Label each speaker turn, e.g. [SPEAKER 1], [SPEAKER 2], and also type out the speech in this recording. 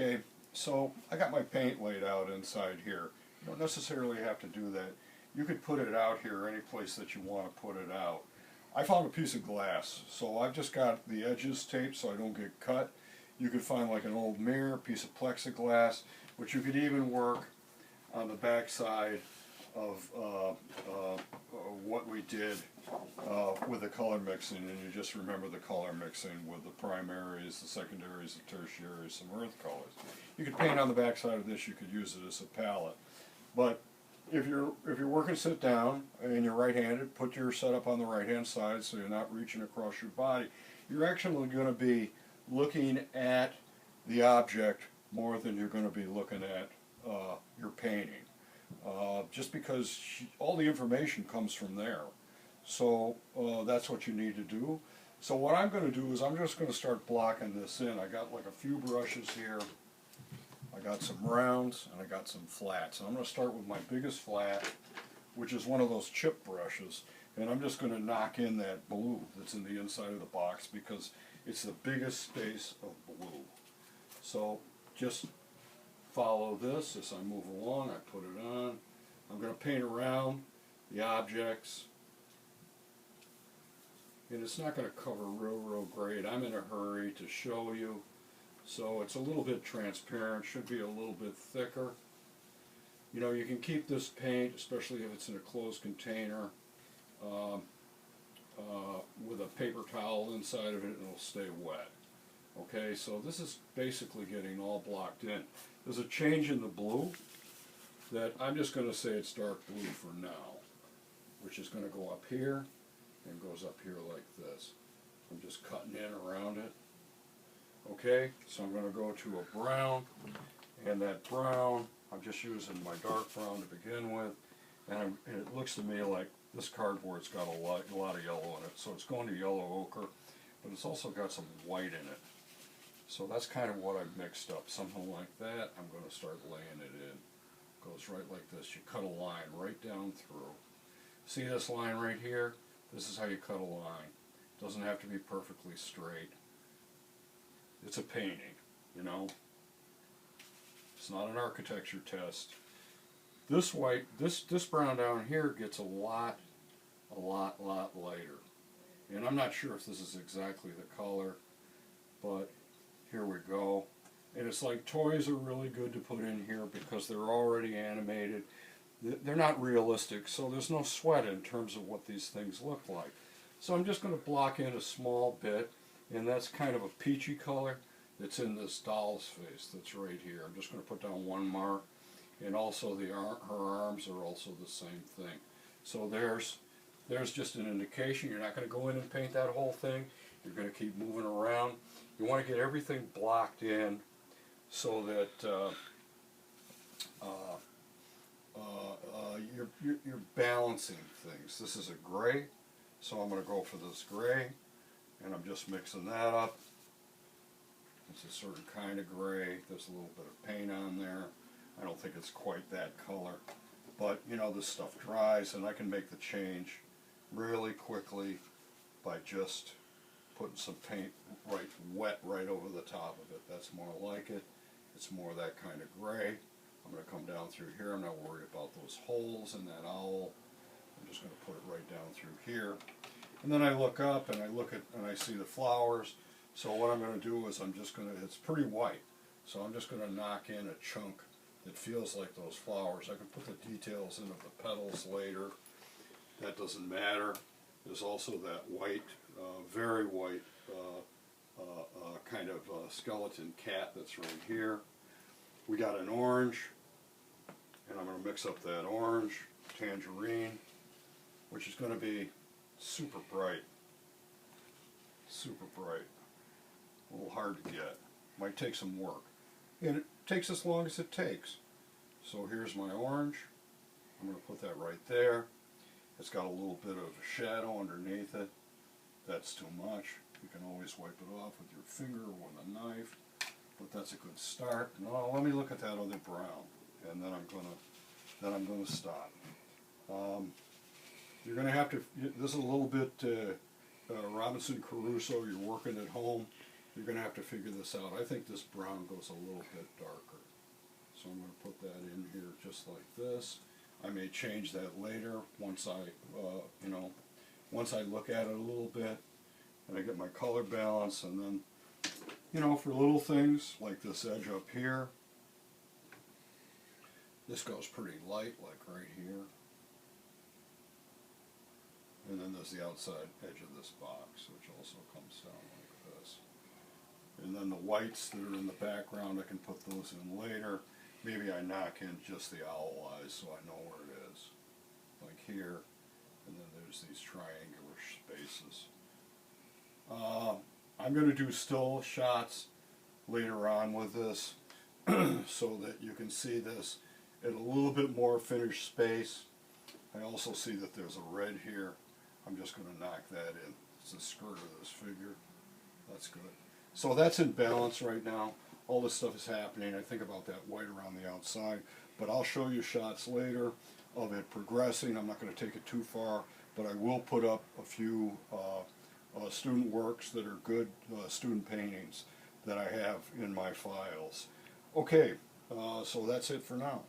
[SPEAKER 1] Okay, so I got my paint laid out inside here. You don't necessarily have to do that. You could put it out here any place that you want to put it out. I found a piece of glass, so I've just got the edges taped so I don't get cut. You could find like an old mirror, piece of plexiglass, which you could even work on the back side of what we did with the color mixing, and you just remember the color mixing with the primaries, the secondaries, the tertiaries, some earth colors. You could paint on the back side of this. You could use it as a palette. But if you're working sit down and you're right-handed, put your setup on the right-hand side so you're not reaching across your body. You're actually going to be looking at the object more than you're going to be looking at your painting. Just because all the information comes from there. So that's what you need to do. So what I'm going to do is I'm just going to start blocking this in. I got like a few brushes here. I got some rounds and I got some flats. And I'm going to start with my biggest flat, which is one of those chip brushes. And I'm just going to knock in that blue that's in the inside of the box because it's the biggest space of blue. So just follow this as I move along. I put it on. I'm going to paint around the objects. And it's not going to cover real great. I'm in a hurry to show you. So it's a little bit transparent, should be a little bit thicker. You know, you can keep this paint, especially if it's in a closed container, with a paper towel inside of it, and it'll stay wet. Okay, so this is basically getting all blocked in. There's a change in the blue that I'm just going to say it's dark blue for now, which is going to go up here and goes up here like this. I'm just cutting in around it. Okay, so I'm going to go to a brown, and that brown, I'm just using my dark brown to begin with, and it looks to me like this cardboard's got a lot of yellow in it, so it's going to yellow ochre, but it's also got some white in it. So that's kind of what I've mixed up, something like that. I'm going to start laying it in. Goes right like this. You cut a line right down through. See this line right here? This is how you cut a line. It doesn't have to be perfectly straight. It's a painting, you know. It's not an architecture test. This white, this brown down here gets a lot lighter. And I'm not sure if this is exactly the color, but here we go. And it's like toys are really good to put in here because they're already animated. They're not realistic, so there's no sweat in terms of what these things look like. So I'm just going to block in a small bit, and that's kind of a peachy color that's in this doll's face that's right here. I'm just going to put down one mark, and also her arms are also the same thing. So there's just an indication. You're not going to go in and paint that whole thing. You're going to keep moving around. You want to get everything blocked in so that you're balancing things. This is a gray, so I'm going to go for this gray, and I'm just mixing that up. It's a certain kind of gray. There's a little bit of paint on there. I don't think it's quite that color, but you know, this stuff dries, and I can make the change really quickly by just putting some paint wet right over the top of it. That's more like it. It's more that kind of gray. I'm going to come down through here. I'm not worried about those holes in that owl. I'm just going to put it right down through here. And then I look up and I look at and I see the flowers. So what I'm going to do is I'm just going to, it's pretty white, so I'm just going to knock in a chunk that feels like those flowers. I can put the details in of the petals later. That doesn't matter. There's also that white, very white kind of skeleton cat that's right here. We got an orange, and I'm going to mix up that orange, tangerine, which is going to be super bright. Super bright. A little hard to get. Might take some work. And it takes as long as it takes. So here's my orange. I'm going to put that right there. It's got a little bit of a shadow underneath it. That's too much. You can always wipe it off with your finger or with a knife. But that's a good start. Now let me look at that other brown. And then I'm gonna stop. You're gonna have to, this is a little bit Robinson Crusoe. You're working at home, you're going to have to figure this out. I think this brown goes a little bit darker. So I'm going to put that in here just like this. I may change that later once I, once I look at it a little bit and I get my color balance, and then, for little things like this edge up here, this goes pretty light, like right here. And then there's the outside edge of this box, which also comes down like this. And then the whites that are in the background, I can put those in later. Maybe I knock in just the owl eyes so I know where it is. Like here, and then there's these triangular spaces. I'm going to do still shots later on with this so that you can see this in a little bit more finished space. I also see that there's a red here. I'm just going to knock that in. It's the skirt of this figure. That's good. So that's in balance right now. All this stuff is happening. I think about that white around the outside. But I'll show you shots later of it progressing. I'm not going to take it too far, but I will put up a few student works that are good student paintings that I have in my files. Okay, so that's it for now.